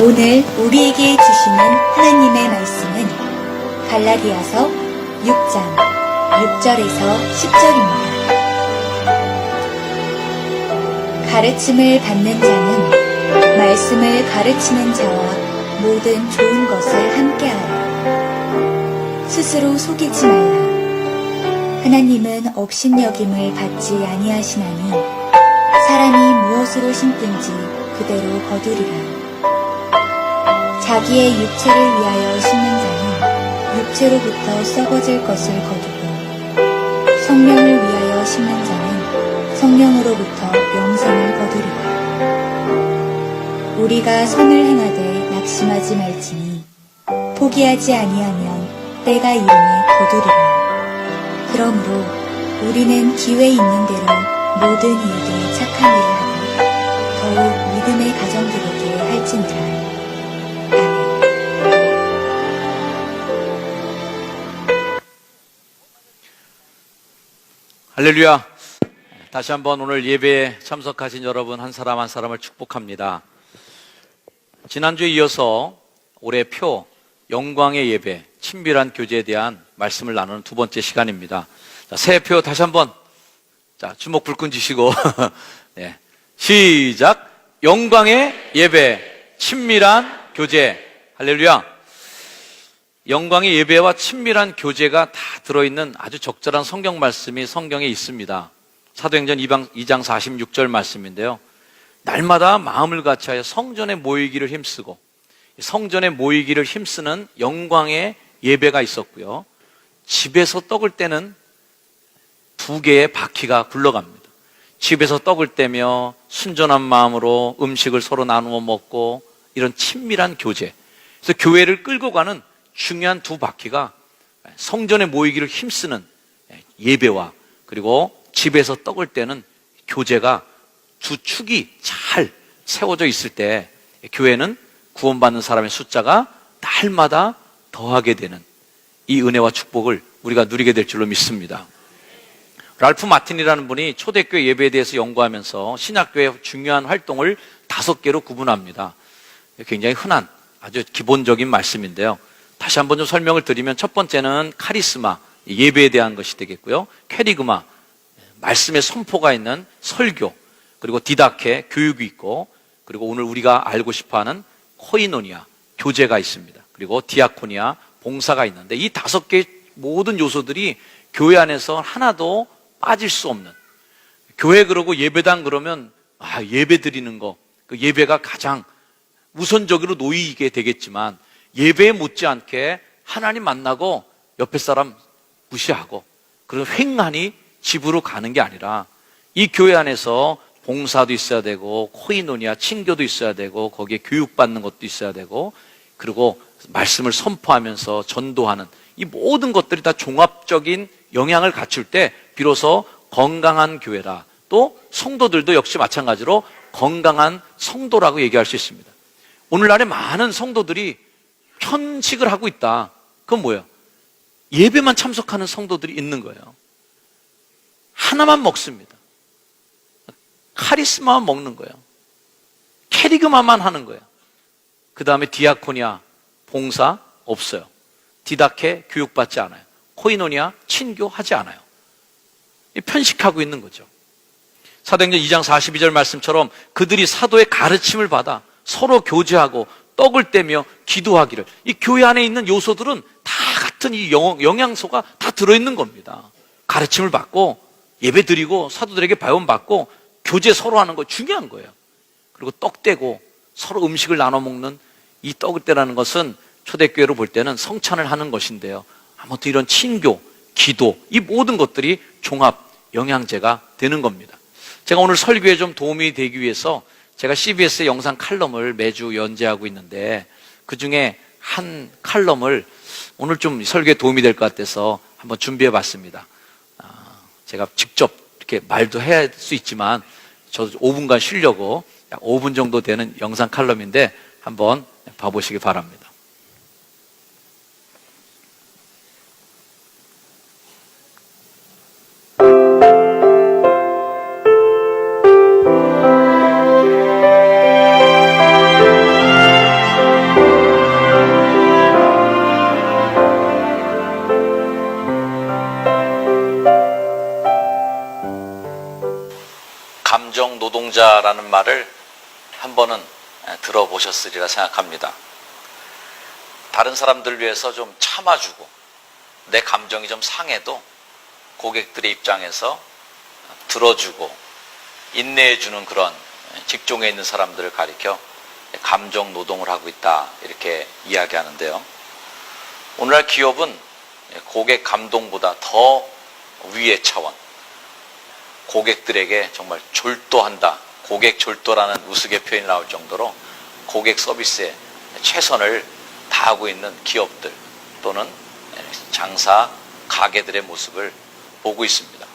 오늘 우리에게 주시는 하나님의 말씀은 갈라디아서 6장 6절에서 10절입니다. 가르침을 받는 자는 말씀을 가르치는 자와 모든 좋은 것을 함께하라. 스스로 속이지 말라. 하나님은 업신여김을 받지 아니하시나니 사람이 무엇으로 심든지 그대로 거두리라. 자기의 육체를 위하여 심는 자는 육체로부터 썩어질 것을 거두고 성령을 위하여 심는 자는 성령으로부터 영생을 거두리라. 우리가 선을 행하되 낙심하지 말지니 포기하지 아니하면 때가 이르매 거두리라. 그러므로 우리는 기회 있는 대로 모든 이에게 착한 일을 하고 더욱 믿음의 가정들에게 할지니라. 할렐루야. 다시 한번 오늘 예배에 참석하신 여러분 한 사람 한 사람을 축복합니다. 지난주에 이어서 올해 표 영광의 예배 친밀한 교제에 대한 말씀을 나누는 두 번째 시간입니다. 자, 새 표 다시 한번 주먹 불끈 쥐시고 네, 시작. 영광의 예배 친밀한 교제. 할렐루야. 영광의 예배와 친밀한 교제가 다 들어있는 아주 적절한 성경 말씀이 성경에 있습니다. 사도행전 2장 46절 말씀인데요. 날마다 마음을 같이하여 성전에 모이기를 힘쓰고, 성전에 모이기를 힘쓰는 영광의 예배가 있었고요. 집에서 떡을 떼는 두 개의 바퀴가 굴러갑니다. 집에서 떡을 떼며 순전한 마음으로 음식을 서로 나누어 먹고 이런 친밀한 교제. 그래서 교회를 끌고 가는 중요한 두 바퀴가 성전에 모이기를 힘쓰는 예배와 그리고 집에서 떡을 떼는 교제가 두 축이 잘 세워져 있을 때 교회는 구원받는 사람의 숫자가 날마다 더하게 되는 이 은혜와 축복을 우리가 누리게 될 줄로 믿습니다. 랄프 마틴이라는 분이 초대교회 예배에 대해서 연구하면서 신약교회의 중요한 활동을 5개로 구분합니다. 굉장히 흔한 아주 기본적인 말씀인데요. 다시 한번 좀 설명을 드리면 첫 번째는 카리스마, 예배에 대한 것이 되겠고요. 캐리그마, 말씀의 선포가 있는 설교, 그리고 디다케, 교육이 있고, 그리고 오늘 우리가 알고 싶어하는 코이노니아, 교제가 있습니다. 그리고 디아코니아, 봉사가 있는데 이 5개의 모든 요소들이 교회 안에서 하나도 빠질 수 없는, 교회 그러고 예배당 그러면 예배 드리는 거, 그 예배가 가장 우선적으로 놓이게 되겠지만 예배에 못지않게 하나님 만나고 옆에 사람 무시하고 그리고 횡하니 집으로 가는 게 아니라 이 교회 안에서 봉사도 있어야 되고 코이노니아 친교도 있어야 되고 거기에 교육받는 것도 있어야 되고 그리고 말씀을 선포하면서 전도하는 이 모든 것들이 다 종합적인 영향을 갖출 때 비로소 건강한 교회라. 또 성도들도 역시 마찬가지로 건강한 성도라고 얘기할 수 있습니다. 오늘날에 많은 성도들이 편식을 하고 있다. 그건 뭐예요? 예배만 참석하는 성도들이 있는 거예요. 하나만 먹습니다. 카리스마만 먹는 거예요. 캐리그마만 하는 거예요. 그 다음에 디아코니아, 봉사 없어요. 디다케 교육받지 않아요. 코이노니아 친교하지 않아요. 편식하고 있는 거죠. 사도행전 2장 42절 말씀처럼 그들이 사도의 가르침을 받아 서로 교제하고 떡을 떼며 기도하기를. 이 교회 안에 있는 요소들은 다 같은 이 영양소가 다 들어있는 겁니다. 가르침을 받고 예배 드리고 사도들에게 배움 받고 교제 서로 하는 거 중요한 거예요. 그리고 떡 떼고 서로 음식을 나눠 먹는 이 떡을 떼라는 것은 초대교회로 볼 때는 성찬을 하는 것인데요. 아무튼 이런 친교, 기도 이 모든 것들이 종합 영양제가 되는 겁니다. 제가 오늘 설교에 좀 도움이 되기 위해서 제가 CBS의 영상 칼럼을 매주 연재하고 있는데 그 중에 한 칼럼을 오늘 좀 설교에 도움이 될 것 같아서 한번 준비해 봤습니다. 제가 직접 이렇게 말도 해야 할 수 있지만 저도 5분간 쉬려고 약 5분 정도 되는 영상 칼럼인데 한번 봐보시기 바랍니다. 노동자라는 말을 한 번은 들어보셨으리라 생각합니다. 다른 사람들을 위해서 좀 참아주고 내 감정이 좀 상해도 고객들의 입장에서 들어주고 인내해주는 그런 직종에 있는 사람들을 가리켜 감정 노동을 하고 있다, 이렇게 이야기하는데요. 오늘날 기업은 고객 감동보다 더 위의 차원, 고객들에게 정말 졸도한다, 고객 졸도라는 우스개 표현이 나올 정도로 고객 서비스에 최선을 다하고 있는 기업들 또는 장사 가게들의 모습을 보고 있습니다.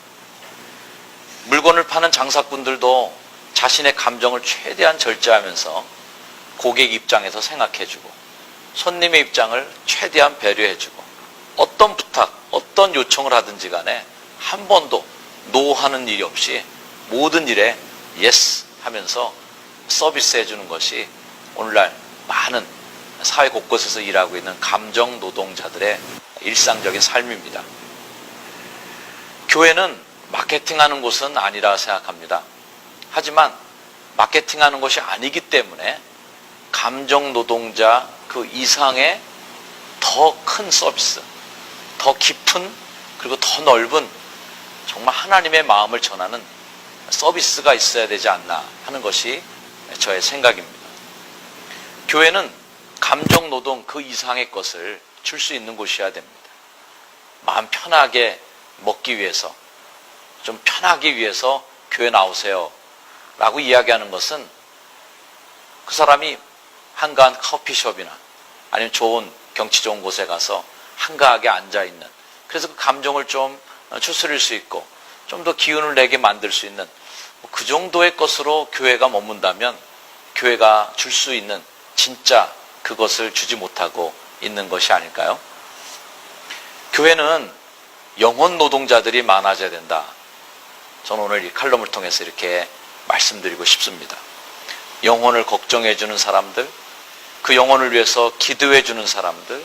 물건을 파는 장사꾼들도 자신의 감정을 최대한 절제하면서 고객 입장에서 생각해주고 손님의 입장을 최대한 배려해주고 어떤 부탁, 어떤 요청을 하든지 간에 한 번도 노 하는 일이 없이 모든 일에 예스 하면서 서비스해 주는 것이 오늘날 많은 사회 곳곳에서 일하고 있는 감정 노동자들의 일상적인 삶입니다. 교회는 마케팅하는 곳은 아니라 생각합니다. 하지만 마케팅하는 것이 아니기 때문에 감정 노동자 그 이상의 더 큰 서비스, 더 깊은 그리고 더 넓은 정말 하나님의 마음을 전하는 서비스가 있어야 되지 않나 하는 것이 저의 생각입니다. 교회는 감정 노동 그 이상의 것을 줄 수 있는 곳이어야 됩니다. 마음 편하게 먹기 위해서, 좀 편하기 위해서 교회 나오세요 라고 이야기하는 것은 그 사람이 한가한 커피숍이나 아니면 좋은 경치 좋은 곳에 가서 한가하게 앉아있는, 그래서 그 감정을 좀 추스릴 수 있고 좀 더 기운을 내게 만들 수 있는 그 정도의 것으로 교회가 머문다면 교회가 줄 수 있는 진짜 그것을 주지 못하고 있는 것이 아닐까요? 교회는 영혼 노동자들이 많아져야 된다. 저는 오늘 이 칼럼을 통해서 이렇게 말씀드리고 싶습니다. 영혼을 걱정해 주는 사람들, 그 영혼을 위해서 기도해 주는 사람들,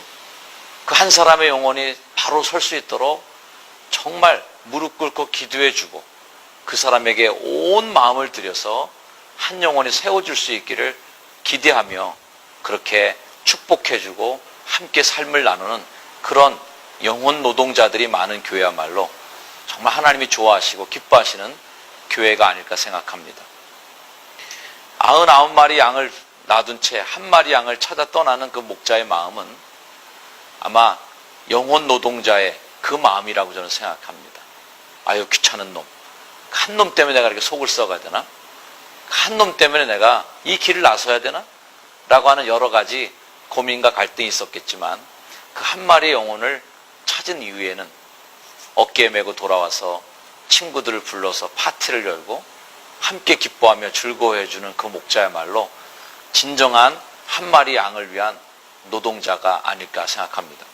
그 한 사람의 영혼이 바로 설 수 있도록 정말 무릎 꿇고 기도해 주고 그 사람에게 온 마음을 들여서 한 영혼이 세워줄 수 있기를 기대하며 그렇게 축복해 주고 함께 삶을 나누는 그런 영혼 노동자들이 많은 교회야말로 정말 하나님이 좋아하시고 기뻐하시는 교회가 아닐까 생각합니다. 99마리 양을 놔둔 채 한 마리 양을 찾아 떠나는 그 목자의 마음은 아마 영혼 노동자의 그 마음이라고 저는 생각합니다. 아유 귀찮은 놈, 한 놈 때문에 내가 이렇게 속을 썩어야 되나? 한 놈 때문에 내가 이 길을 나서야 되나? 라고 하는 여러 가지 고민과 갈등이 있었겠지만 그 한 마리의 영혼을 찾은 이후에는 어깨에 메고 돌아와서 친구들을 불러서 파티를 열고 함께 기뻐하며 즐거워해주는 그 목자야말로 진정한 한 마리 양을 위한 노동자가 아닐까 생각합니다.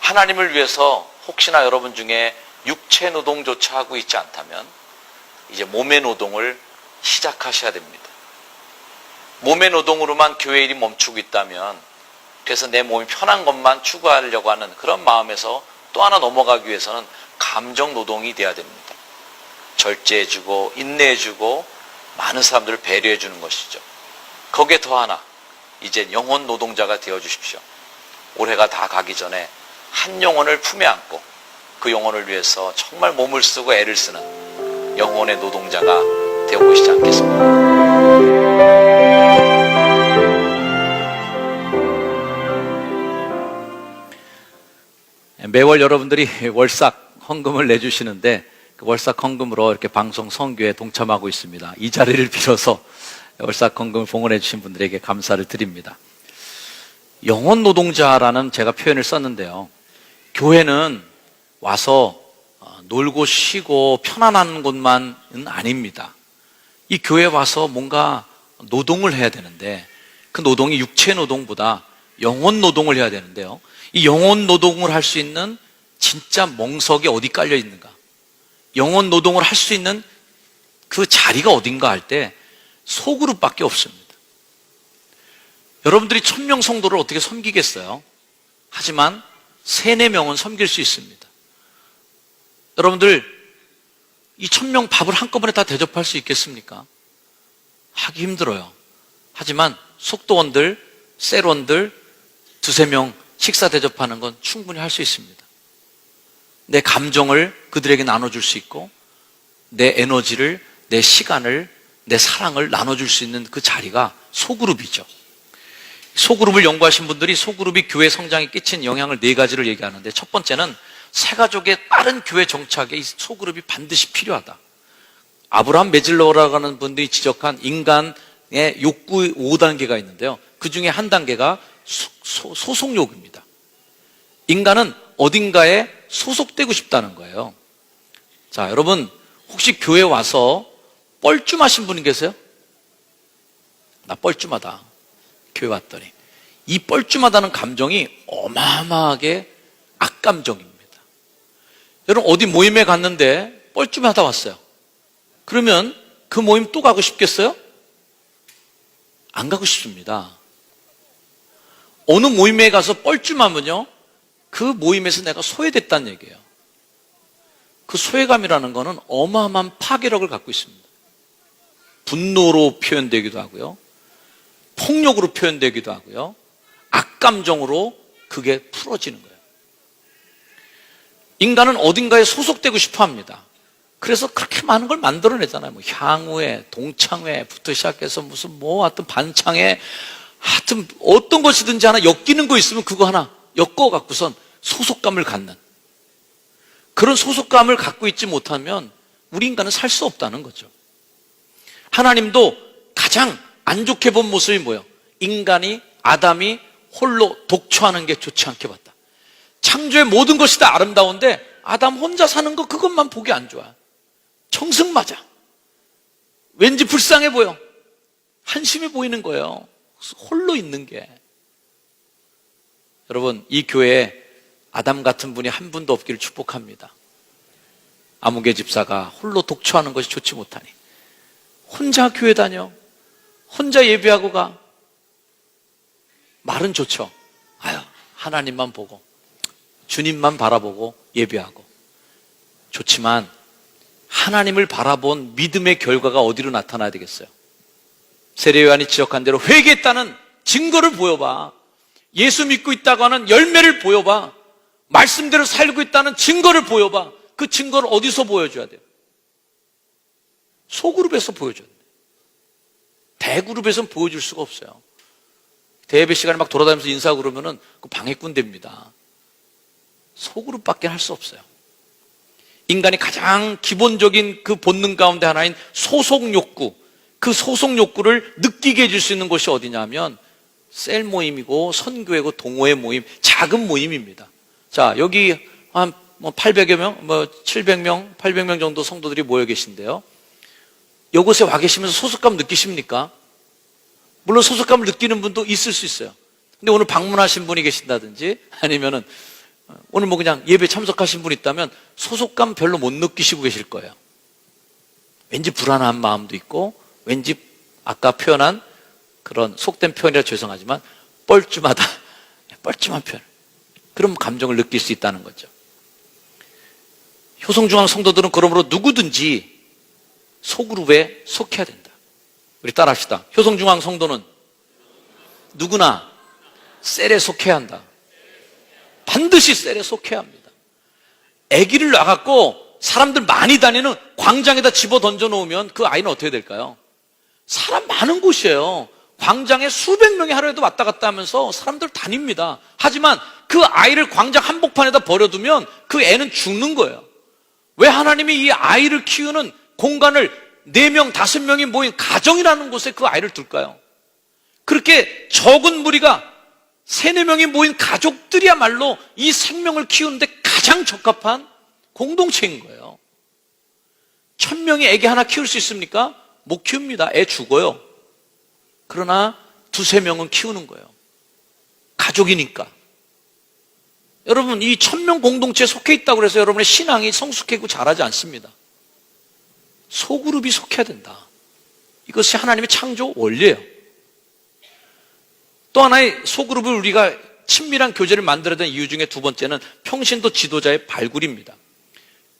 하나님을 위해서 혹시나 여러분 중에 육체 노동조차 하고 있지 않다면 이제 몸의 노동을 시작하셔야 됩니다. 몸의 노동으로만 교회 일이 멈추고 있다면, 그래서 내 몸이 편한 것만 추구하려고 하는 그런 마음에서 또 하나 넘어가기 위해서는 감정 노동이 돼야 됩니다. 절제해주고 인내해주고 많은 사람들을 배려해주는 것이죠. 거기에 더 하나, 이제 영혼 노동자가 되어주십시오. 올해가 다 가기 전에 한 영혼을 품에 안고 그 영혼을 위해서 정말 몸을 쓰고 애를 쓰는 영혼의 노동자가 되어보시지 않겠습니까? 매월 여러분들이 월삭 헌금을 내주시는데 그 월삭 헌금으로 이렇게 방송 선교에 동참하고 있습니다. 이 자리를 빌어서 월삭 헌금을 봉헌해 주신 분들에게 감사를 드립니다. 영혼 노동자라는 제가 표현을 썼는데요. 교회는 와서 놀고 쉬고 편안한 곳만은 아닙니다. 이 교회에 와서 뭔가 노동을 해야 되는데 그 노동이 육체 노동보다 영혼 노동을 해야 되는데요. 이 영혼 노동을 할 수 있는 진짜 멍석이 어디 깔려 있는가? 영혼 노동을 할 수 있는 그 자리가 어딘가 할 때 소그룹밖에 없습니다. 여러분들이 1000명 성도를 어떻게 섬기겠어요? 하지만 3-4명은 섬길 수 있습니다. 여러분들 이 1000명 밥을 한꺼번에 다 대접할 수 있겠습니까? 하기 힘들어요. 하지만 속도원들, 셀원들 두세 명 식사 대접하는 건 충분히 할 수 있습니다. 내 감정을 그들에게 나눠줄 수 있고 내 에너지를, 내 시간을, 내 사랑을 나눠줄 수 있는 그 자리가 소그룹이죠. 소그룹을 연구하신 분들이 소그룹이 교회 성장에 끼친 영향을 네 가지를 얘기하는데, 첫 번째는 새가족의 빠른 교회 정착에 이 소그룹이 반드시 필요하다. 아브라함 메즐러라고 하는 분들이 지적한 인간의 욕구 5단계가 있는데요, 그 중에 한 단계가 소속욕입니다. 인간은 어딘가에 소속되고 싶다는 거예요. 자, 여러분 혹시 교회 와서 뻘쭘하신 분이 계세요? 나 뻘쭘하다. 교회 왔더니. 이 뻘쭘하다는 감정이 어마어마하게 악감정입니다. 여러분 어디 모임에 갔는데 뻘쭘하다 왔어요. 그러면 그 모임 또 가고 싶겠어요? 안 가고 싶습니다. 어느 모임에 가서 뻘쭘하면요, 그 모임에서 내가 소외됐다는 얘기예요. 그 소외감이라는 거는 어마어마한 파괴력을 갖고 있습니다. 분노로 표현되기도 하고요, 폭력으로 표현되기도 하고요, 악감정으로 그게 풀어지는 거예요. 인간은 어딘가에 소속되고 싶어 합니다. 그래서 그렇게 많은 걸 만들어내잖아요. 뭐 향후회, 동창회부터 시작해서 무슨 뭐 하여튼 반창회, 하여튼 어떤 것이든지 하나 엮이는 거 있으면 그거 하나 엮어 갖고선 소속감을 갖는, 그런 소속감을 갖고 있지 못하면 우리 인간은 살 수 없다는 거죠. 하나님도 가장 안 좋게 본 모습이 뭐예요? 인간이, 아담이 홀로 독초하는 게 좋지 않게 봤다. 창조의 모든 것이 다 아름다운데 아담 혼자 사는 거, 그것만 보기 안 좋아. 정승 맞아. 왠지 불쌍해 보여. 한심해 보이는 거예요. 홀로 있는 게. 여러분, 이 교회에 아담 같은 분이 한 분도 없기를 축복합니다. 아무개 집사가 홀로 독초하는 것이 좋지 못하니 혼자 교회 다녀, 혼자 예배하고 가. 말은 좋죠. 아유, 하나님만 보고 주님만 바라보고 예배하고. 좋지만 하나님을 바라본 믿음의 결과가 어디로 나타나야 되겠어요? 세례요한이 지적한 대로 회개했다는 증거를 보여봐. 예수 믿고 있다고 하는 열매를 보여봐. 말씀대로 살고 있다는 증거를 보여봐. 그 증거를 어디서 보여줘야 돼요? 소그룹에서 보여줘야 돼요. 대그룹에서는 보여줄 수가 없어요. 대예배 시간에 막 돌아다니면서 인사 그러면은 그 방해꾼 됩니다. 소그룹밖에 할 수 없어요. 인간이 가장 기본적인 그 본능 가운데 하나인 소속 욕구, 그 소속 욕구를 느끼게 해줄 수 있는 곳이 어디냐면 셀 모임이고 선교회고 동호회 모임, 작은 모임입니다. 자, 여기 한 800여 명, 700명, 800명 정도 성도들이 모여 계신데요, 이곳에 와 계시면서 소속감 느끼십니까? 물론 소속감을 느끼는 분도 있을 수 있어요. 근데 오늘 방문하신 분이 계신다든지 아니면은 오늘 뭐 그냥 예배 참석하신 분 있다면 소속감 별로 못 느끼시고 계실 거예요. 왠지 불안한 마음도 있고, 왠지 아까 표현한 그런 속된 표현이라 죄송하지만 뻘쭘하다, 뻘쭘한 표현, 그런 감정을 느낄 수 있다는 거죠. 효성중앙 성도들은 그러므로 누구든지 소그룹에 속해야 된다. 우리 따라합시다. 효성중앙 성도는 누구나 셀에 속해야 한다. 반드시 셀에 속해야 합니다. 아기를 놔갖고 사람들 많이 다니는 광장에다 집어 던져 놓으면 그 아이는 어떻게 될까요? 사람 많은 곳이에요. 광장에 수백 명이 하루에도 왔다 갔다 하면서 사람들 다닙니다. 하지만 그 아이를 광장 한복판에다 버려두면 그 애는 죽는 거예요. 왜 하나님이 이 아이를 키우는 공간을 4명, 5명이 모인 가정이라는 곳에 그 아이를 둘까요? 그렇게 적은 무리가 3, 4명이 모인 가족들이야말로 이 생명을 키우는데 가장 적합한 공동체인 거예요. 1000명이 애기 하나 키울 수 있습니까? 못 키웁니다. 애 죽어요. 그러나 2, 3명은 키우는 거예요. 가족이니까. 여러분, 이 1000명 공동체에 속해 있다고 해서 여러분의 신앙이 성숙하고 자라지 않습니다. 소그룹이 속해야 된다. 이것이 하나님의 창조 원리예요. 또 하나의 소그룹을 우리가 친밀한 교제를 만들어야 되는 이유 중에 두 번째는 평신도 지도자의 발굴입니다.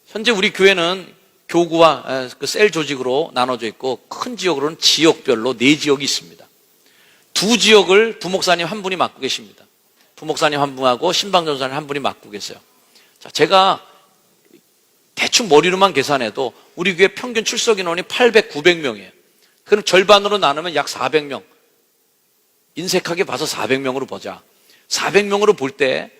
현재 우리 교회는 교구와 그 셀 조직으로 나눠져 있고 큰 지역으로는 지역별로 4지역이 있습니다. 2지역을 부목사님 한 분이 맡고 계십니다. 부목사님 한 분하고 신방전사님 한 분이 맡고 계세요. 자, 제가 대충 머리로만 계산해도 우리 교회 평균 출석 인원이 800, 900명이에요. 그럼 절반으로 나누면 약 400명. 인색하게 봐서 400명으로 보자. 400명으로 볼 때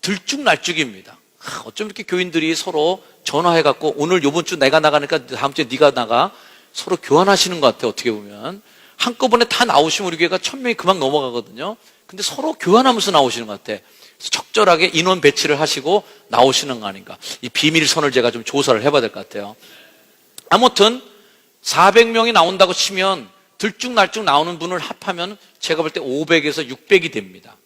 들쭉날쭉입니다. 어쩜 이렇게 교인들이 서로 전화해갖고 오늘 요번 주 내가 나가니까 다음 주에 네가 나가 서로 교환하시는 것 같아요. 어떻게 보면 한꺼번에 다 나오시면 우리 교회가 1000명이 금방 넘어가거든요. 근데 서로 교환하면서 나오시는 것 같아. 적절하게 인원 배치를 하시고 나오시는 거 아닌가. 이 비밀선을 제가 좀 조사를 해봐야 될 것 같아요. 아무튼 400명이 나온다고 치면 들쭉날쭉 나오는 분을 합하면 제가 볼 때 500에서 600이 됩니다.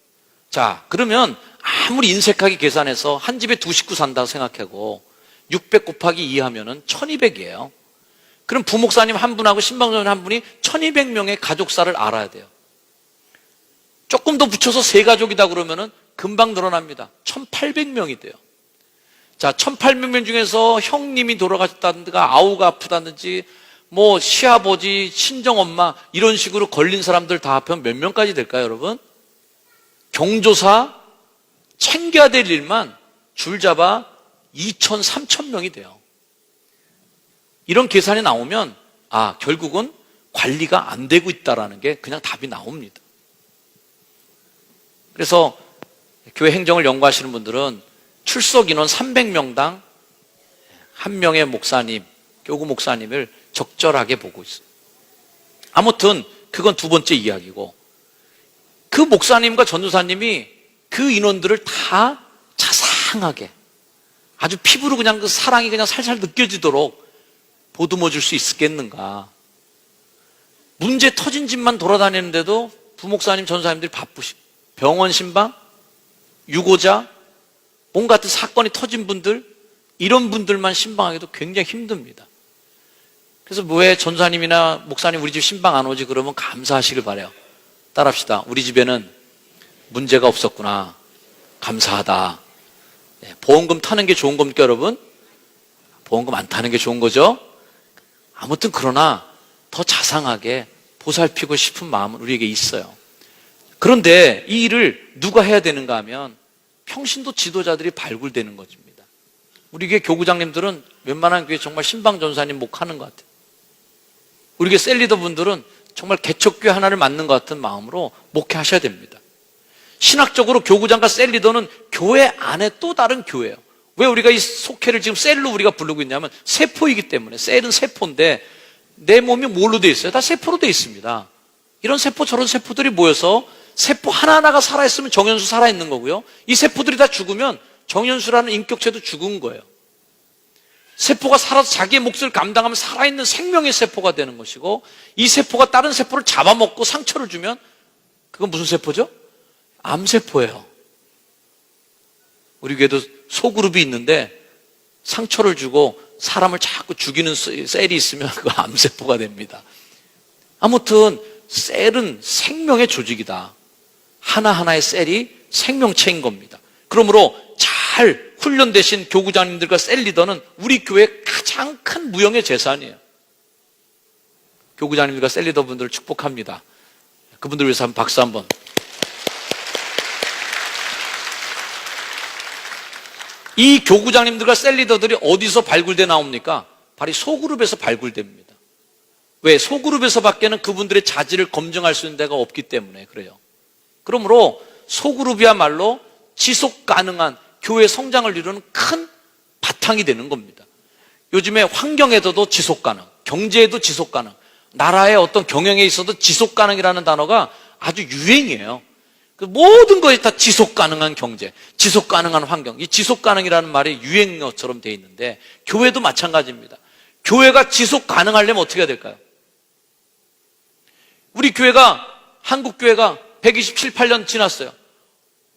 자, 그러면 아무리 인색하게 계산해서 한 집에 2식구 산다고 생각하고 600 곱하기 2 하면은 1200이에요. 그럼 부목사님 한 분하고 신방전사님 한 분이 1200명의 가족사를 알아야 돼요. 조금 더 붙여서 세 가족이다 그러면은 금방 늘어납니다. 1800명이 돼요. 자, 1800명 중에서 형님이 돌아가셨다든가 아우가 아프다든지 뭐 시아버지, 친정엄마 이런 식으로 걸린 사람들 다 합하면 몇 명까지 될까요, 여러분? 경조사 챙겨야 될 일만 줄 잡아 2000, 3000명이 돼요. 이런 계산이 나오면 결국은 관리가 안 되고 있다는 게 그냥 답이 나옵니다. 그래서 교회 행정을 연구하시는 분들은 출석 인원 300명당 한 명의 목사님, 교구 목사님을 적절하게 보고 있어요. 아무튼 그건 두 번째 이야기고, 그 목사님과 전도사님이 그 인원들을 다 자상하게 아주 피부로 그냥 그 사랑이 그냥 살살 느껴지도록 보듬어 줄 수 있겠는가. 문제 터진 집만 돌아다니는데도 부목사님, 전도사님들이 바쁘시고 병원 신방, 유고자, 뭔가 같은 사건이 터진 분들, 이런 분들만 신방하기도 굉장히 힘듭니다. 그래서 왜 전도사님이나 목사님 우리 집 신방 안 오지 그러면 감사하시길 바라요. 따라합시다. 우리 집에는 문제가 없었구나. 감사하다. 보험금 타는 게 좋은 겁니까, 여러분? 보험금 안 타는 게 좋은 거죠? 아무튼 그러나 더 자상하게 보살피고 싶은 마음은 우리에게 있어요. 그런데 이 일을 누가 해야 되는가 하면 평신도 지도자들이 발굴되는 것입니다. 우리 교회 교구장님들은 웬만한 교회 정말 신방전사님 목하는 것 같아요. 우리 교회 셀리더 분들은 정말 개척교회 하나를 맡는 것 같은 마음으로 목회하셔야 됩니다. 신학적으로 교구장과 셀리더는 교회 안에 또 다른 교회예요. 왜 우리가 이 속회를 지금 셀로 우리가 부르고 있냐면 세포이기 때문에. 셀은 세포인데 내 몸이 뭘로 되어 있어요? 다 세포로 되어 있습니다. 이런 세포 저런 세포들이 모여서 세포 하나하나가 살아있으면 정현수 살아있는 거고요. 이 세포들이 다 죽으면 정현수라는 인격체도 죽은 거예요. 세포가 살아서 자기의 몫을 감당하면 살아있는 생명의 세포가 되는 것이고, 이 세포가 다른 세포를 잡아먹고 상처를 주면 그건 무슨 세포죠? 암세포예요. 우리 교회도 소그룹이 있는데 상처를 주고 사람을 자꾸 죽이는 셀이 있으면 그거 암세포가 됩니다. 아무튼 셀은 생명의 조직이다. 하나하나의 셀이 생명체인 겁니다. 그러므로 잘 훈련되신 교구장님들과 셀 리더는 우리 교회의 가장 큰 무형의 재산이에요. 교구장님들과 셀 리더분들을 축복합니다. 그분들 위해서 한번 박수 한번. 이 교구장님들과 셀 리더들이 어디서 발굴돼 나옵니까? 바로 소그룹에서 발굴됩니다. 왜? 소그룹에서 밖에는 그분들의 자질을 검증할 수 있는 데가 없기 때문에 그래요. 그러므로 소그룹이야말로 지속 가능한 교회 성장을 이루는 큰 바탕이 되는 겁니다. 요즘에 환경에서도 지속 가능, 경제에도 지속 가능, 나라의 어떤 경영에 있어도 지속 가능이라는 단어가 아주 유행이에요. 모든 것이 다 지속 가능한 경제, 지속 가능한 환경, 이 지속 가능이라는 말이 유행어처럼 되어 있는데 교회도 마찬가지입니다. 교회가 지속 가능하려면 어떻게 해야 될까요? 우리 교회가, 한국 교회가 127, 8년 지났어요.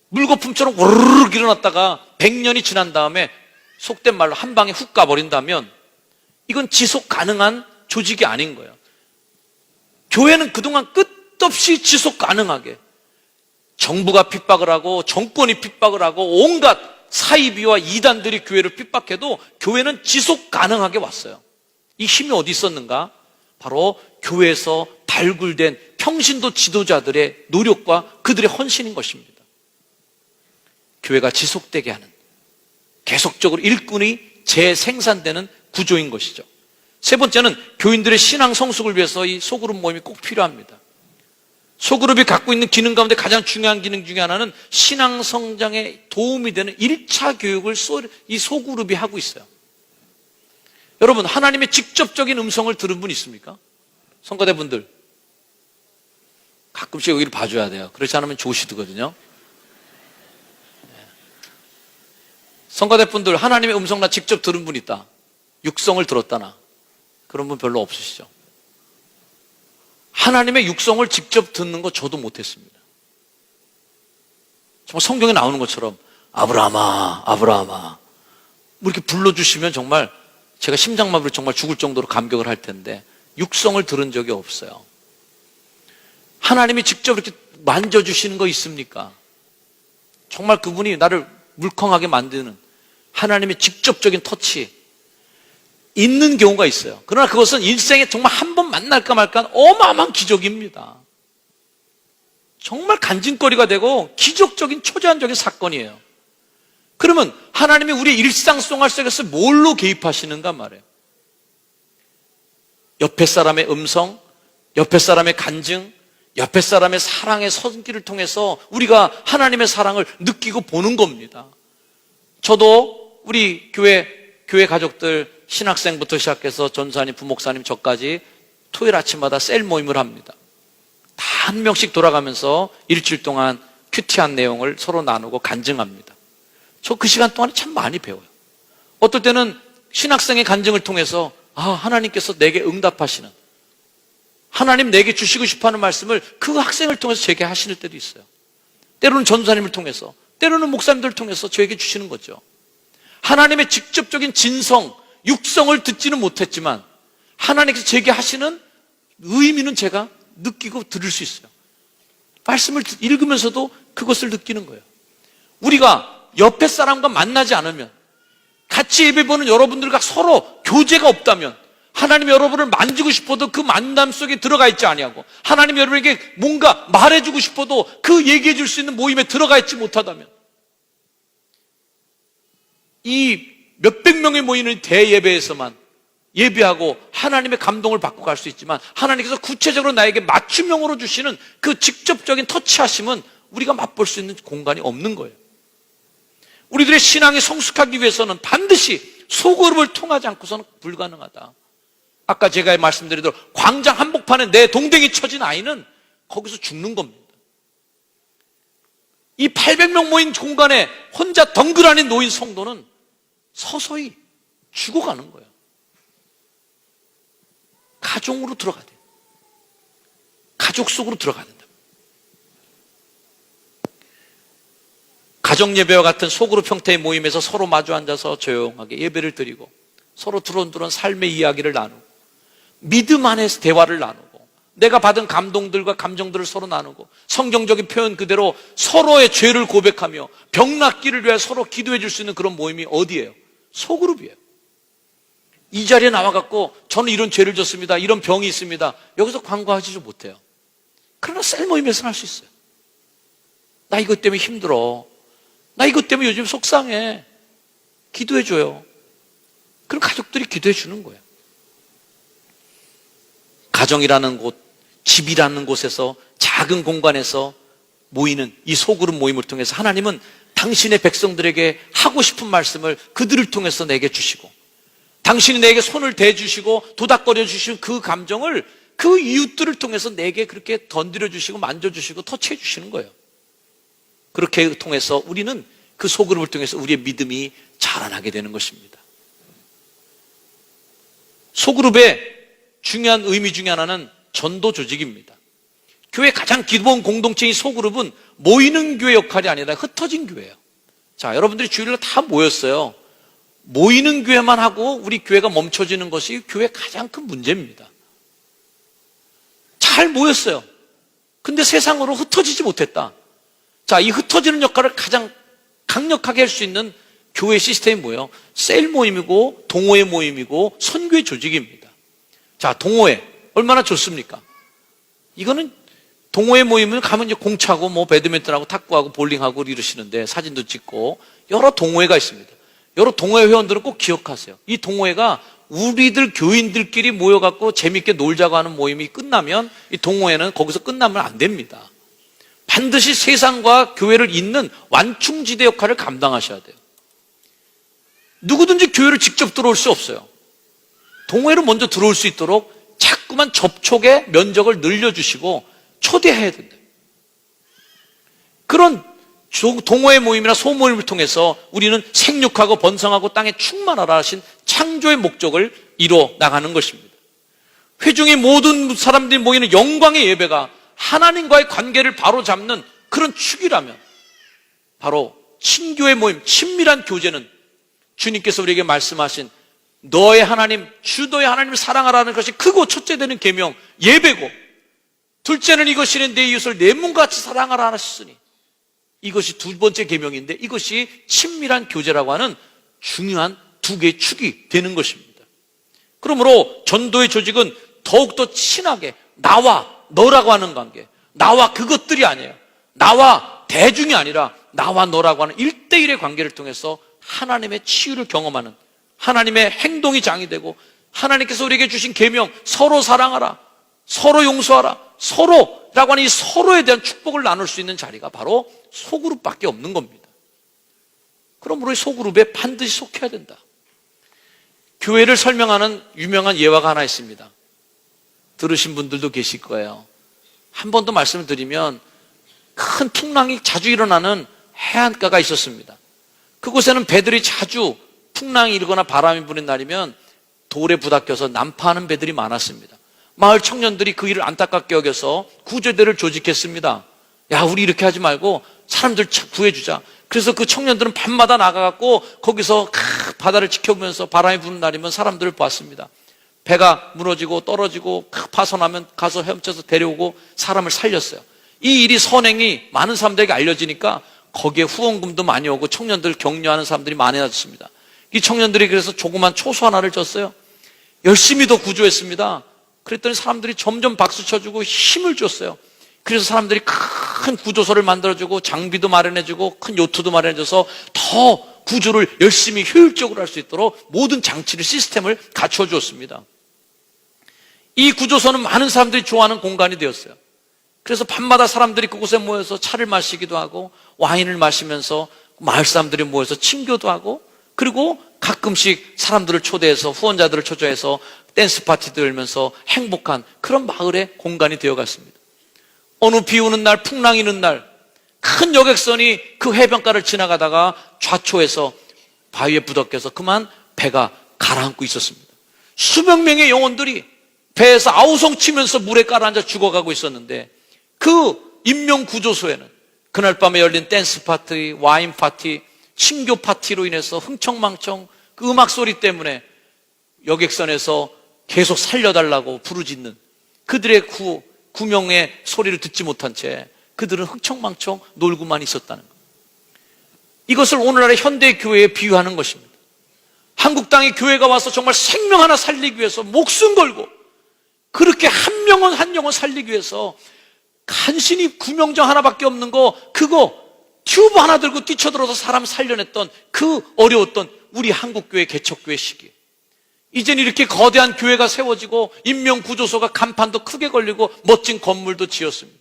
물거품처럼 우르르 일어났다가 100년이 지난 다음에 속된 말로 한 방에 훅 가버린다면 이건 지속 가능한 조직이 아닌 거예요. 교회는 그동안 끝없이 지속 가능하게 정부가 핍박을 하고 정권이 핍박을 하고 온갖 사이비와 이단들이 교회를 핍박해도 교회는 지속 가능하게 왔어요. 이 힘이 어디 있었는가? 바로 교회에서 발굴된 평신도 지도자들의 노력과 그들의 헌신인 것입니다. 교회가 지속되게 하는, 계속적으로 일꾼이 재생산되는 구조인 것이죠. 세 번째는 교인들의 신앙 성숙을 위해서 이 소그룹 모임이 꼭 필요합니다. 소그룹이 갖고 있는 기능 가운데 가장 중요한 기능 중에 하나는 신앙 성장에 도움이 되는 1차 교육을 이 소그룹이 하고 있어요. 여러분, 하나님의 직접적인 음성을 들은 분 있습니까? 성가대분들 가끔씩 여기를 봐줘야 돼요. 그렇지 않으면 조시드거든요. 성가대분들 하나님의 음성 나 직접 들은 분 있다, 육성을 들었다나, 그런 분 별로 없으시죠? 하나님의 육성을 직접 듣는 거 저도 못했습니다. 정말 성경에 나오는 것처럼 아브라함아 아브라함아 뭐 이렇게 불러주시면 정말 제가 심장마비로 정말 죽을 정도로 감격을 할 텐데 육성을 들은 적이 없어요. 하나님이 직접 이렇게 만져주시는 거 있습니까? 정말 그분이 나를 물컹하게 만드는 하나님의 직접적인 터치 있는 경우가 있어요. 그러나 그것은 일생에 정말 한 번 만날까 말까 어마어마한 기적입니다. 정말 간증거리가 되고 기적적인 초자연적인 사건이에요. 그러면 하나님이 우리의 일상생활 속에서 뭘로 개입하시는가 말이에요. 옆에 사람의 음성, 옆에 사람의 간증, 옆에 사람의 사랑의 손길을 통해서 우리가 하나님의 사랑을 느끼고 보는 겁니다. 저도 우리 교회 가족들, 신학생부터 시작해서 전사님, 부목사님, 저까지 토요일 아침마다 셀 모임을 합니다. 다 한 명씩 돌아가면서 일주일 동안 큐티한 내용을 서로 나누고 간증합니다. 저 그 시간 동안에 참 많이 배워요. 어떨 때는 신학생의 간증을 통해서 하나님께서 내게 응답하시는, 하나님 내게 주시고 싶어하는 말씀을 그 학생을 통해서 제게 하시는 때도 있어요. 때로는 전사님을 통해서, 때로는 목사님들을 통해서 저에게 주시는 거죠. 하나님의 직접적인 진성, 육성을 듣지는 못했지만 하나님께서 제게 하시는 의미는 제가 느끼고 들을 수 있어요. 말씀을 읽으면서도 그것을 느끼는 거예요. 우리가 옆에 사람과 만나지 않으면, 같이 예배 보는 여러분들과 서로 교제가 없다면, 하나님이 여러분을 만지고 싶어도 그 만남 속에 들어가 있지 아니하고, 하나님이 여러분에게 뭔가 말해주고 싶어도 그 얘기해 줄 수 있는 모임에 들어가 있지 못하다면, 이 몇백 명이 모이는 대예배에서만 예배하고 하나님의 감동을 받고 갈 수 있지만, 하나님께서 구체적으로 나에게 맞춤형으로 주시는 그 직접적인 터치하심은 우리가 맛볼 수 있는 공간이 없는 거예요. 우리들의 신앙이 성숙하기 위해서는 반드시 소그룹을 통하지 않고서는 불가능하다. 아까 제가 말씀드린 대로 광장 한복판에 내 동댕이 쳐진 아이는 거기서 죽는 겁니다. 이 800명 모인 공간에 혼자 덩그러니 놓인 성도는 서서히 죽어가는 거예요. 가정으로 들어가야 돼요. 가족 속으로 들어가야 된다. 가정예배와 같은 소그룹 형태의 모임에서 서로 마주 앉아서 조용하게 예배를 드리고 서로 두런두런 삶의 이야기를 나누고 믿음 안에서 대화를 나누고 내가 받은 감동들과 감정들을 서로 나누고 성경적인 표현 그대로 서로의 죄를 고백하며 병 낫기를 위해 서로 기도해 줄 수 있는 그런 모임이 어디예요? 소그룹이에요. 이 자리에 나와갖고 저는 이런 죄를 졌습니다, 이런 병이 있습니다, 여기서 광고하지 못해요. 그러나 셀 모임에서는 할 수 있어요. 나 이것 때문에 힘들어, 나 이것 때문에 요즘 속상해, 기도해줘요. 그럼 가족들이 기도해 주는 거예요. 가정이라는 곳, 집이라는 곳에서 작은 공간에서 모이는 이 소그룹 모임을 통해서 하나님은 당신의 백성들에게 하고 싶은 말씀을 그들을 통해서 내게 주시고, 당신이 내게 손을 대주시고 도닥거려 주시는 그 감정을 그 이웃들을 통해서 내게 그렇게 던드려 주시고 만져주시고 터치해 주시는 거예요. 그렇게 통해서 우리는 그 소그룹을 통해서 우리의 믿음이 자라나게 되는 것입니다. 소그룹의 중요한 의미 중에 하나는 전도 조직입니다. 교회 가장 기본 공동체인 소그룹은 모이는 교회 역할이 아니라 흩어진 교회예요. 자, 여러분들이 주일날 다 모였어요. 모이는 교회만 하고 우리 교회가 멈춰지는 것이 교회의 가장 큰 문제입니다. 잘 모였어요. 근데 세상으로 흩어지지 못했다. 자, 이 흩어지는 역할을 가장 강력하게 할 수 있는 교회 시스템이 뭐예요? 셀 모임이고 동호회 모임이고 선교회 조직입니다. 자, 동호회. 얼마나 좋습니까? 이거는 동호회 모임을 가면 이제 공차고 뭐 배드민턴하고 탁구하고 볼링하고 이러시는데 사진도 찍고 여러 동호회가 있습니다. 여러 동호회 회원들은 꼭 기억하세요. 이 동호회가 우리들 교인들끼리 모여갖고 재밌게 놀자고 하는 모임이 끝나면 이 동호회는 거기서 끝나면 안 됩니다. 반드시 세상과 교회를 잇는 완충지대 역할을 감당하셔야 돼요. 누구든지 교회를 직접 들어올 수 없어요. 동호회로 먼저 들어올 수 있도록 자꾸만 접촉의 면적을 늘려주시고 초대해야 된다. 그런 동호회 모임이나 소모임을 통해서 우리는 생육하고 번성하고 땅에 충만하라 하신 창조의 목적을 이뤄 나가는 것입니다. 회중의 모든 사람들이 모이는 영광의 예배가 하나님과의 관계를 바로 잡는 그런 축이라면 바로 친교의 모임, 친밀한 교제는 주님께서 우리에게 말씀하신 너의 하나님, 주 너의 하나님을 사랑하라는 것이 크고 첫째 되는 계명 예배고, 둘째는 이것이는 내 이웃을 내 몸같이 사랑하라 하셨으니 이것이 두 번째 계명인데 이것이 친밀한 교제라고 하는 중요한 두 개의 축이 되는 것입니다. 그러므로 전도의 조직은 더욱더 친하게 나와 너라고 하는 관계, 나와 그것들이 아니에요. 나와 대중이 아니라 나와 너라고 하는 1대1의 관계를 통해서 하나님의 치유를 경험하는, 하나님의 행동이 장이 되고, 하나님께서 우리에게 주신 계명 서로 사랑하라, 서로 용서하라, 서로라고 하는 이 서로에 대한 축복을 나눌 수 있는 자리가 바로 소그룹밖에 없는 겁니다. 그러므로 이 소그룹에 반드시 속해야 된다. 교회를 설명하는 유명한 예화가 하나 있습니다. 들으신 분들도 계실 거예요. 한 번 더 말씀을 드리면 큰 풍랑이 자주 일어나는 해안가가 있었습니다. 그곳에는 배들이 자주 풍랑이 일거나 바람이 부는 날이면 돌에 부닥쳐서 난파하는 배들이 많았습니다. 마을 청년들이 그 일을 안타깝게 여겨서 구조대를 조직했습니다. 야, 우리 이렇게 하지 말고 사람들 구해주자. 그래서 그 청년들은 밤마다 나가갖고 거기서 바다를 지켜보면서 바람이 부는 날이면 사람들을 보았습니다. 배가 무너지고 떨어지고 파손하면 가서 헤엄쳐서 데려오고 사람을 살렸어요. 이 일이 선행이 많은 사람들에게 알려지니까 거기에 후원금도 많이 오고 청년들 격려하는 사람들이 많아졌습니다. 이 청년들이 그래서 조그만 초소 하나를 줬어요. 열심히 더 구조했습니다. 그랬더니 사람들이 점점 박수 쳐주고 힘을 줬어요. 그래서 사람들이 큰 구조소를 만들어주고 장비도 마련해주고 큰 요트도 마련해줘서 더 구조를 열심히 효율적으로 할 수 있도록 모든 장치를, 시스템을 갖춰주었습니다. 이 구조소는 많은 사람들이 좋아하는 공간이 되었어요. 그래서 밤마다 사람들이 그곳에 모여서 차를 마시기도 하고 와인을 마시면서 마을 사람들이 모여서 친교도 하고, 그리고 가끔씩 사람들을 초대해서 후원자들을 초대해서 댄스 파티도 열면서 행복한 그런 마을의 공간이 되어갔습니다. 어느 비 오는 날, 풍랑이 있는 날, 큰 여객선이 그 해변가를 지나가다가 좌초에서 바위에 부닥쳐서 그만 배가 가라앉고 있었습니다. 수백 명의 영혼들이 배에서 아우성 치면서 물에 깔아앉아 죽어가고 있었는데, 그 인명구조소에는 그날 밤에 열린 댄스 파티, 와인 파티, 친교 파티로 인해서 흥청망청 그 음악 소리 때문에 여객선에서 계속 살려달라고 부르짖는 그들의 구명의 소리를 듣지 못한 채 그들은 흥청망청 놀고만 있었다는 것. 이것을 오늘날의 현대 교회에 비유하는 것입니다. 한국 땅에 교회가 와서 정말 생명 하나 살리기 위해서 목숨 걸고 그렇게 한 명은 한 영혼 살리기 위해서 간신히 구명정 하나밖에 없는 거, 그거 튜브 하나 들고 뛰쳐들어서 사람 살려냈던 그 어려웠던 우리 한국교회 개척교회 시기, 이젠 이렇게 거대한 교회가 세워지고 인명구조소가 간판도 크게 걸리고 멋진 건물도 지었습니다.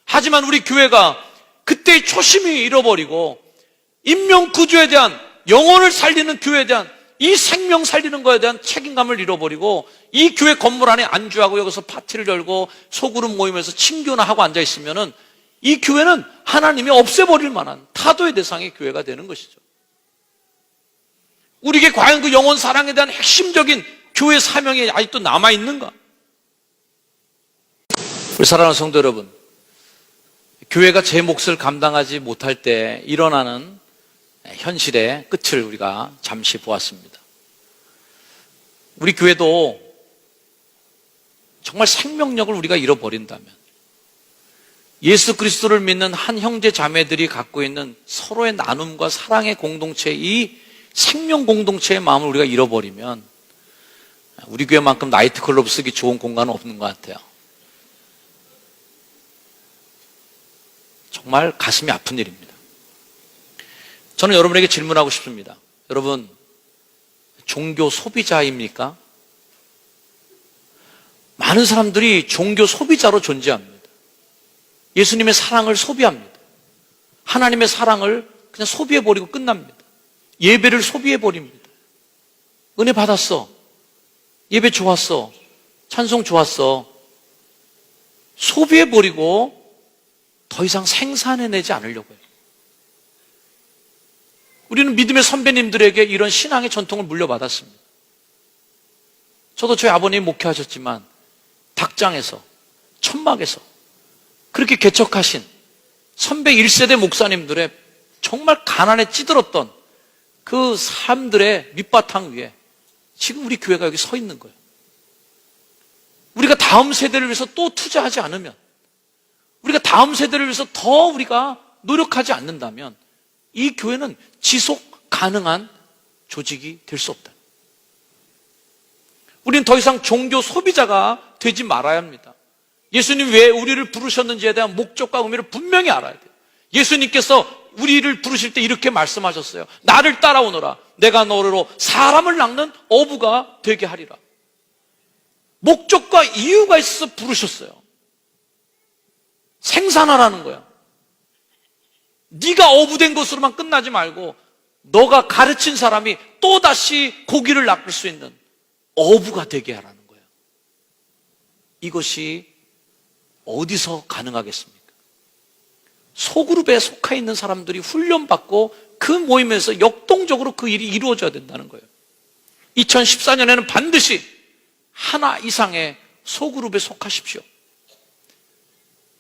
하지만 우리 교회가 그때의 초심을 잃어버리고 인명구조에 대한, 영혼을 살리는 교회에 대한, 이 생명 살리는 거에 대한 책임감을 잃어버리고 이 교회 건물 안에 안주하고 여기서 파티를 열고 소그룹 모임에서 친교나 하고 앉아있으면은 이 교회는 하나님이 없애버릴 만한 타도의 대상의 교회가 되는 것이죠. 우리에게 과연 그 영혼 사랑에 대한 핵심적인 교회 사명이 아직도 남아있는가? 우리 사랑하는 성도 여러분, 교회가 제 몫을 감당하지 못할 때 일어나는 현실의 끝을 우리가 잠시 보았습니다. 우리 교회도 정말 생명력을 우리가 잃어버린다면, 예수 그리스도를 믿는 한 형제 자매들이 갖고 있는 서로의 나눔과 사랑의 공동체, 이 생명 공동체의 마음을 우리가 잃어버리면 우리 교회만큼 나이트클럽 쓰기 좋은 공간은 없는 것 같아요. 정말 가슴이 아픈 일입니다. 저는 여러분에게 질문하고 싶습니다. 여러분, 종교 소비자입니까? 많은 사람들이 종교 소비자로 존재합니다. 예수님의 사랑을 소비합니다. 하나님의 사랑을 그냥 소비해버리고 끝납니다. 예배를 소비해버립니다. 은혜 받았어. 예배 좋았어. 찬송 좋았어. 소비해버리고 더 이상 생산해내지 않으려고 해요. 우리는 믿음의 선배님들에게 이런 신앙의 전통을 물려받았습니다. 저도 저희 아버님이 목회하셨지만 닭장에서, 천막에서 그렇게 개척하신 선배 1세대 목사님들의 정말 가난에 찌들었던 그 사람들의 밑바탕 위에 지금 우리 교회가 여기 서 있는 거예요. 우리가 다음 세대를 위해서 또 투자하지 않으면, 우리가 다음 세대를 위해서 더 우리가 노력하지 않는다면 이 교회는 지속 가능한 조직이 될 수 없다. 우리는 더 이상 종교 소비자가 되지 말아야 합니다. 예수님 왜 우리를 부르셨는지에 대한 목적과 의미를 분명히 알아야 돼요. 예수님께서 우리를 부르실 때 이렇게 말씀하셨어요. 나를 따라오너라. 내가 너로 사람을 낚는 어부가 되게 하리라. 목적과 이유가 있어서 부르셨어요. 생산하라는 거야. 네가 어부된 것으로만 끝나지 말고 너가 가르친 사람이 또다시 고기를 낚을 수 있는 어부가 되게 하라는 거예요. 이것이 어디서 가능하겠습니까? 소그룹에 속해 있는 사람들이 훈련받고 그 모임에서 역동적으로 그 일이 이루어져야 된다는 거예요. 2014년에는 반드시 하나 이상의 소그룹에 속하십시오.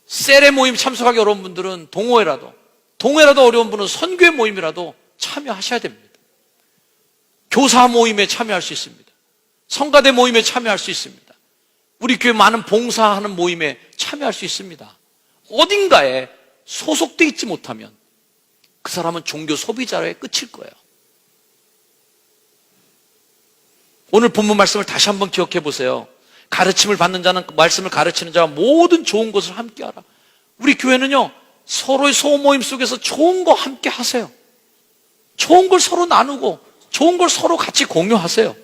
셀의 모임 참석하기 어려운 분들은 동호회라도 어려운 분은 선교회 모임이라도 참여하셔야 됩니다. 교사 모임에 참여할 수 있습니다. 성가대 모임에 참여할 수 있습니다. 우리 교회 많은 봉사하는 모임에 참여할 수 있습니다. 어딘가에 소속돼 있지 못하면 그 사람은 종교 소비자의 끝일 거예요. 오늘 본문 말씀을 다시 한번 기억해 보세요. 가르침을 받는 자는 말씀을 가르치는 자와 모든 좋은 것을 함께 하라. 우리 교회는요, 서로의 소모임 속에서 좋은 거 함께 하세요. 좋은 걸 서로 나누고 좋은 걸 서로 같이 공유하세요.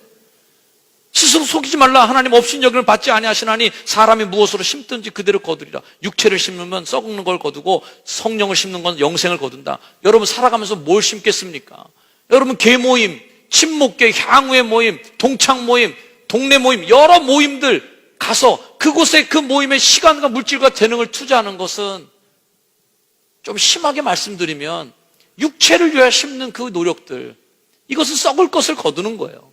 스스로 속이지 말라. 하나님 업신여김을 받지 아니하시나니 사람이 무엇으로 심든지 그대로 거두리라. 육체를 심으면 썩는 걸 거두고 성령을 심는 건 영생을 거둔다. 여러분 살아가면서 뭘 심겠습니까? 여러분 계모임, 친목계, 향후의 모임, 동창 모임, 동네 모임, 여러 모임들 가서 그곳에 그 모임에 시간과 물질과 재능을 투자하는 것은 좀 심하게 말씀드리면 육체를 위하여 심는 그 노력들, 이것은 썩을 것을 거두는 거예요.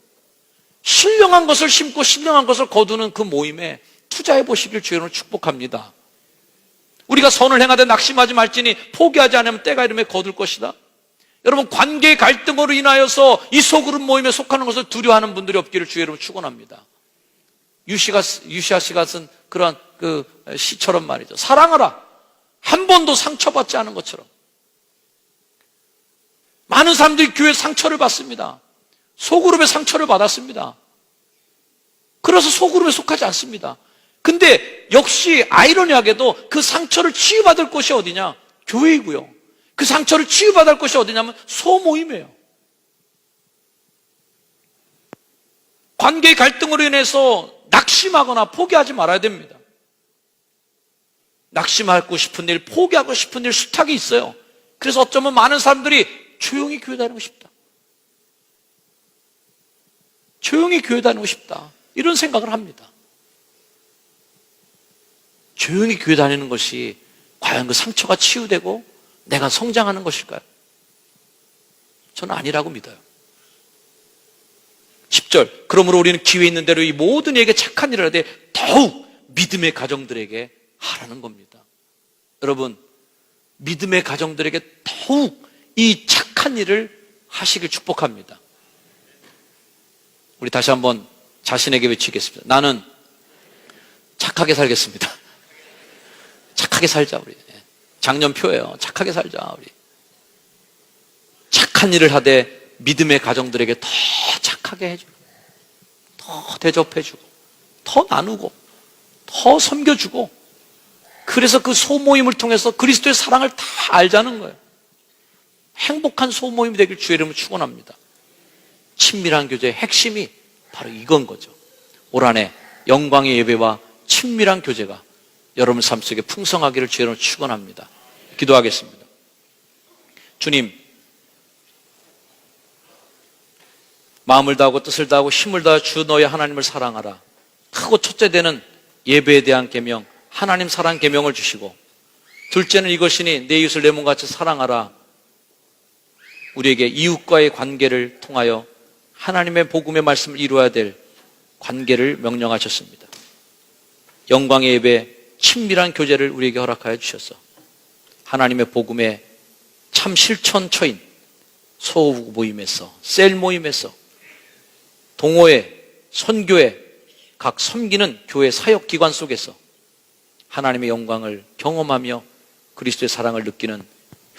신령한 것을 심고 신령한 것을 거두는 그 모임에 투자해 보시길 주여로 축복합니다. 우리가 선을 행하되 낙심하지 말지니 포기하지 않으면 때가 이름에 거둘 것이다. 여러분 관계의 갈등으로 인하여서 이 소그룹 모임에 속하는 것을 두려워하는 분들이 없기를 주의 이름으로 축원합니다. 유시아 씨가 쓴 그런 그 시처럼 말이죠. 사랑하라. 한 번도 상처받지 않은 것처럼. 많은 사람들이 교회 상처를 받습니다. 소그룹의 상처를 받았습니다. 그래서 소그룹에 속하지 않습니다. 근데 역시 아이러니하게도 그 상처를 치유받을 곳이 어디냐? 교회이고요. 그 상처를 치유받을 곳이 어디냐면 소모임이에요. 관계의 갈등으로 인해서 낙심하거나 포기하지 말아야 됩니다. 낙심하고 싶은 일, 포기하고 싶은 일 수탁이 있어요. 그래서 어쩌면 많은 사람들이 조용히 교회 다니고 싶다. 조용히 교회 다니고 싶다. 이런 생각을 합니다. 조용히 교회 다니는 것이 과연 그 상처가 치유되고 내가 성장하는 것일까요? 저는 아니라고 믿어요. 10절, 그러므로 우리는 기회 있는 대로 이 모든 이에게 착한 일을 하되 더욱 믿음의 가정들에게 하라는 겁니다. 여러분, 믿음의 가정들에게 더욱 이 착한 일을 하시길 축복합니다. 우리 다시 한번 자신에게 외치겠습니다. 나는 착하게 살겠습니다. 착하게 살자, 우리. 작년표예요. 착하게 살자, 우리. 착한 일을 하되 믿음의 가정들에게 더 착하게 해줘. 더 대접해주고 더 나누고 더 섬겨주고, 그래서 그 소모임을 통해서 그리스도의 사랑을 다 알자는 거예요. 행복한 소모임이 되길 주의 이름으로 축원합니다. 친밀한 교제의 핵심이 바로 이건 거죠. 올 한 해 영광의 예배와 친밀한 교제가 여러분 삶 속에 풍성하기를 주의 이름으로 축원합니다. 기도하겠습니다. 주님, 마음을 다하고 뜻을 다하고 힘을 다하여 주 너의 하나님을 사랑하라. 크고 첫째 되는 예배에 대한 계명, 하나님 사랑 계명을 주시고, 둘째는 이것이니 내 이웃을 내 몸같이 사랑하라. 우리에게 이웃과의 관계를 통하여 하나님의 복음의 말씀을 이루어야 될 관계를 명령하셨습니다. 영광의 예배, 친밀한 교제를 우리에게 허락하여 주셔서 하나님의 복음의 참 실천처인 소우 모임에서, 셀 모임에서, 동호회, 선교회, 각 섬기는 교회 사역기관 속에서 하나님의 영광을 경험하며 그리스도의 사랑을 느끼는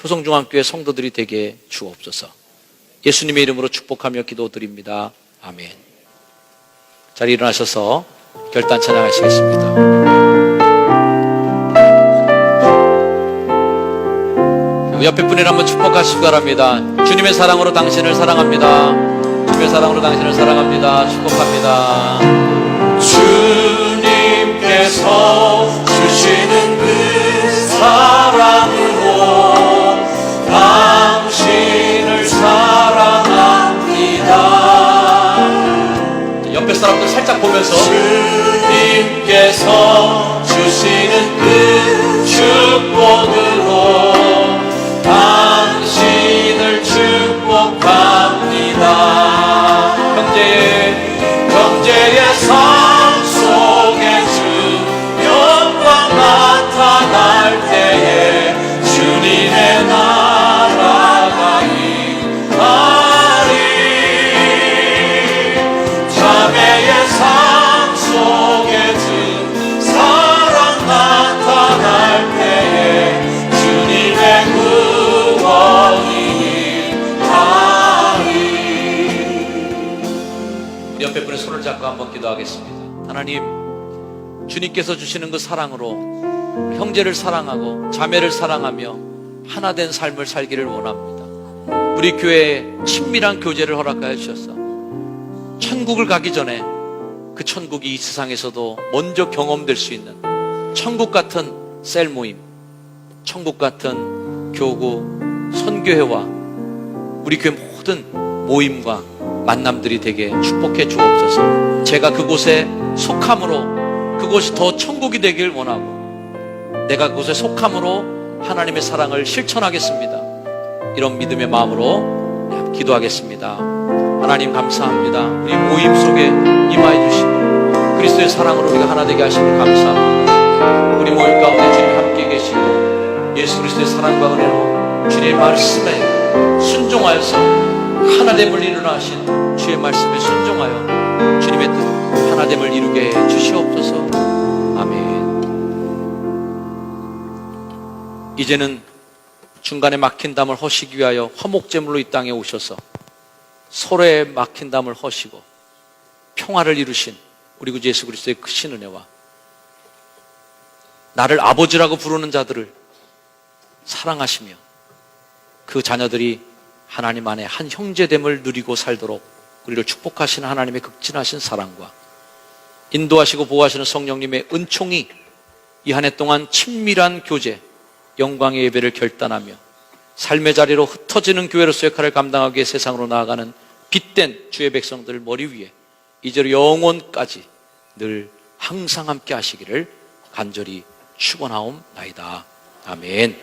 효성중앙교회 성도들이 되게 주옵소서. 예수님의 이름으로 축복하며 기도드립니다. 아멘. 자리 일어나셔서 결단 찬양하시겠습니다. 옆에 분을 한번 축복하시기 바랍니다. 주님의 사랑으로 당신을 사랑합니다. 주님의 사랑으로 당신을 사랑합니다. 축복합니다. 주님께서 주시는 그 사랑으로 당신을 사랑합니다. 옆에 사람들 살짝 보면서 주님께서 주시는 그 축복으로 당신을 축복합니다. 형제의 삶 속에 주 영광 나타날 때에 주님의 나라가 임하리. 자매의 삶 속에 주 사랑 나타날 때에 주님의 구원이 임하리. 우리 옆에 분의 손을 잡고 한번 기도하겠습니다. 하나님, 주님께서 주시는 그 사랑으로 형제를 사랑하고 자매를 사랑하며 하나된 삶을 살기를 원합니다. 우리 교회에 친밀한 교제를 허락하여 주셔서 천국을 가기 전에 그 천국이 이 세상에서도 먼저 경험될 수 있는 천국 같은 셀 모임, 천국 같은 교구, 선교회와 우리 교회 모든 모임과 만남들이 되게 축복해 주옵소서. 제가 그곳에 속함으로 그곳이 더 천국이 되길 원하고, 내가 그곳에 속함으로 하나님의 사랑을 실천하겠습니다. 이런 믿음의 마음으로 기도하겠습니다. 하나님 감사합니다. 우리 모임 속에 임하여 주시고 그리스도의 사랑으로 우리가 하나 되게 하시니 감사합니다. 우리 모임 가운데 주님 함께 계시고 예수 그리스도의 사랑과 은혜로 주님의 말씀에 순종하여서 하나됨을 이루나 하신 주의 말씀에 순종하여 주님의 뜻 하나됨을 이루게 해 주시옵소서. 아멘. 이제는 중간에 막힌 담을 허시기 위하여 화목제물로 이 땅에 오셔서 서로의 막힌 담을 허시고 평화를 이루신 우리 구주 예수 그리스도의 크신 은혜와 나를 아버지라고 부르는 자들을 사랑하시며 그 자녀들이 하나님 안에 한 형제됨을 누리고 살도록 우리를 축복하시는 하나님의 극진하신 사랑과 인도하시고 보호하시는 성령님의 은총이 이 한 해 동안 친밀한 교제, 영광의 예배를 결단하며 삶의 자리로 흩어지는 교회로서의 역할을 감당하기 위해 세상으로 나아가는 빛된 주의 백성들 머리 위에 이제로 영원까지 늘 항상 함께 하시기를 간절히 축원하옵나이다. 아멘.